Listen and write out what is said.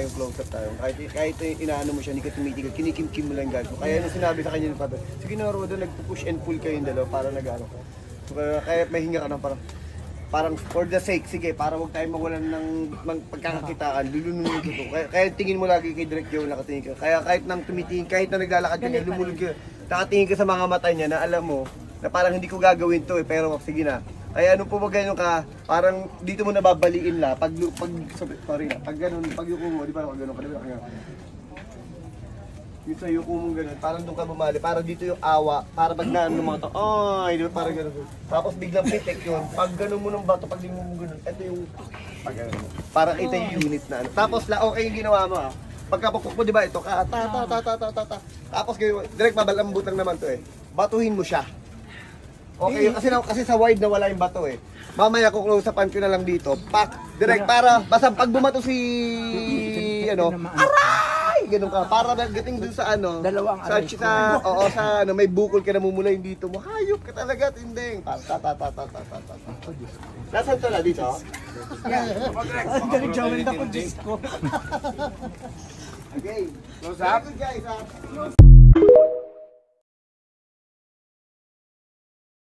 yung close-up tayo. Kahit inaano mo siya, hindi ka tumitigil, kinikim-kim mo lang yung guard mo. Kaya nung sinabi sa kanya ng father, sige na Rodo, nag-push and pull kayo yung dalawa para nag-ano ka. Kaya may hinga ka ng parang for the sake, sige, para huwag tayo mawalan ng pagkakakitaan, lulunod ko. Kaya tingin mo lagi kay Direk Joe, nakatingin ka. Kaya kahit nang tumitingin, kahit na naglalakad ka niya, lumulog ka, nakatingin ka sa mga mata niya na alam mo, na parang hindi ko gagawin to pero sige na. Ay ano po ba ganyan ka, parang dito mo nababaliin la, pag ganun, pag yuko mo, di ba pag ganun ka, di ba kaya? Yung sa yuko mo ganun, parang doon ka bumali, parang dito yung awa, para pag naan ng mga to, ay, di ba parang ganun. Tapos biglang pitik yun, pag ganun mo ng bato, pag di mo ganun, ito yung, pag ganun mo. Parang ito yung unit na ano. Tapos okay yung ginawa mo ha. Pagkapukpok mo, di ba, ito ka, tapos ganyan, direct babalambutan naman to batuhin mo siya. Okay, kasi sa wide na wala yung bato Mamaya ko close upan ko na lang dito. Pak, direct para basta pag bumato si aray! Ganun ka. Para dating dun sa dalawang sa may bukol ka namumula yung dito mo. Hayop ka talaga, tinding. Nasaan to na dito? Direk Joel na po, Diyos ko. Okay. Close up. Guys,